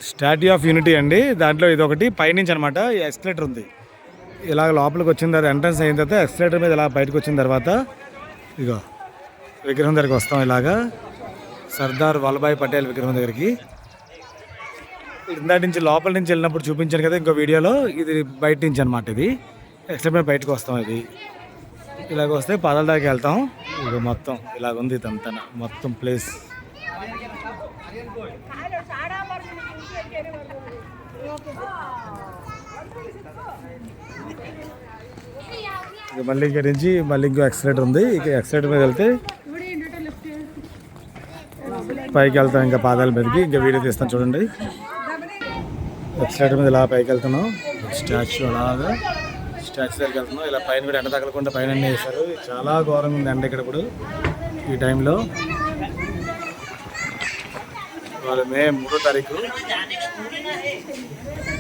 Statue of unity అండి. దాంట్లో ఇది ఒకటి పైనుంచి అనమాట ఎస్కలేటర్ ఉంది. ఇలాగ లోపలికి వచ్చిన తర్వాత ఎంట్రన్స్ అయిన తర్వాత ఎస్కలేటర్ మీద ఇలా బయటకు వచ్చిన తర్వాత ఇగో విగ్రహం దగ్గరికి వస్తాం. ఇలాగా సర్దార్ వల్లభాయ్ పటేల్ విగ్రహం దగ్గరికి ఇందాటి నుంచి లోపల నుంచి వెళ్ళినప్పుడు చూపించాను కదా ఇంకో వీడియోలో. ఇది బయట నుంచి అనమాట. ఇది ఎక్స్ట్రా బయటకు వస్తాం. ఇది ఇలాగ వస్తే పాదాల దాకా వెళ్తాం. ఇక మొత్తం ఇలాగ ఉంది ఇదంతా మొత్తం ప్లేస్. ఇక మళ్ళీ ఇక్కడ నుంచి మళ్ళీ ఇంకో ఎక్సలేటర్ ఉంది. ఇక ఎక్సలేటర్ మీద వెళ్తే పైకి వెళ్తాం ఇంకా పాదాల మీదకి. ఇంకా వీడియో తీస్తాను చూడండి. ఎక్సలేటర్ మీద ఇలా పైకి వెళ్తున్నాం. స్టాచ్యూ అలాగా స్టాచ్యూ దగ్గరికి వెళ్తున్నాం. ఇలా పైన కూడా ఎండ తగలకుండా పైన అన్నీ వేశారు. చాలా ఘోరంగా ఉంది ఎండ ఇక్కడ ఇప్పుడు ఈ టైంలో. ఇవాళ మే 3వ తారీఖు.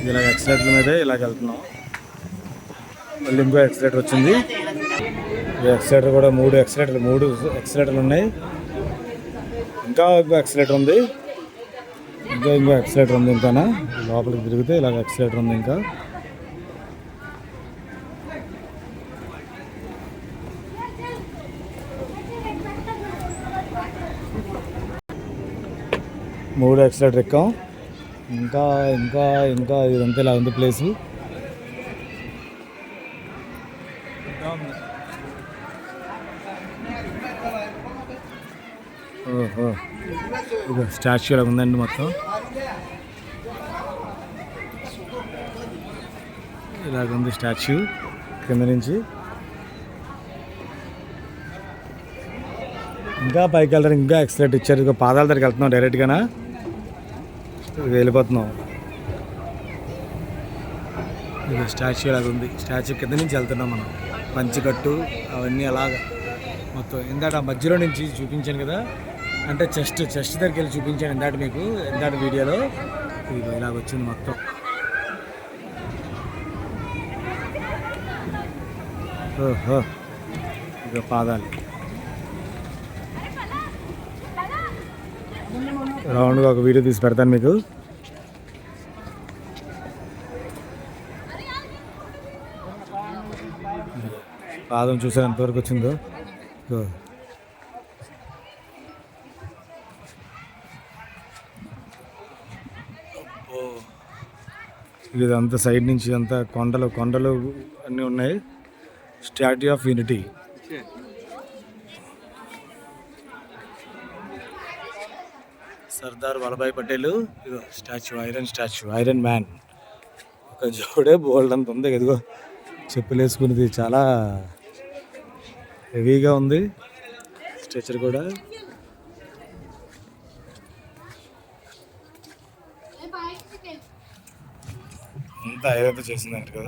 ఇలా ఎక్సలేటర్ మీదే ఇలాగ వెళ్తున్నాం. మళ్ళీ ఇంకో ఎక్సలేటర్ వచ్చింది. ఈ ఎక్సలేటర్ కూడా 3 ఎక్సలేటర్లు ఉన్నాయి. ఇంకా ఇంకో ఎక్సలేటర్ ఉంది. ఇంకో ఎక్సలేటర్ ఉంది. ఇంకా లోపలికి తిరిగితే ఇలాగ ఎక్సలేటర్ ఉంది. ఇంకా మూడు ఎక్సలేటర్ ఎక్కాం. ఇంకా ఇంకా ఇంకా ఇదంతా ఇలా ఉంది ప్లేసు. ఓహో ఇది స్టాచ్యూ లాగా ఉందండి మొత్తం. ఇలాగ ఉంది స్టాచ్యూ కింద నుంచి. ఇంకా పైకి వెళ్తారు. ఇంకా ఎక్సలేటర్ ఇచ్చారు. ఇక పాదాల దగ్గరికి వెళ్తున్నాం డైరెక్ట్గానా. వెళ్ళిపోతున్నాం. ఇక స్టాచ్యూ లాగా ఉంది. స్టాచ్యూ కింద నుంచి వెళ్తున్నాం మనం. పంచికట్టు అవన్నీ అలాగా మొత్తం. ఇందాక మధ్యలో నుంచి చూపించాను కదా, అంటే చెస్ట్ దగ్గరికి వెళ్ళి చూపించాను ఇందాక మీకు ఇందాక వీడియోలో. ఇది ఇలాగ వచ్చింది మొత్తం. ఓహో ఇక పాదాలు రౌండ్గా ఒక వీడియో తీసి పెడతాను మీకు. పాదం చూసారు ఎంతవరకు వచ్చిందో. ఇదంతా సైడ్ నుంచి అంతా కొండలు అన్నీ ఉన్నాయి. Statue of unity. Sardar Vallabhbhai Patel. ఇదో స్టాచ్యూ, ఐరన్ మ్యాన్. ఒక జోడే బోల్డ్ అంత ఉంది. ఇదిగో చెప్పులు వేసుకునేది చాలా హెవీగా ఉంది. స్ట్రెచర్ కూడా అంతా ఐరన్తో చేసిందంట కదా.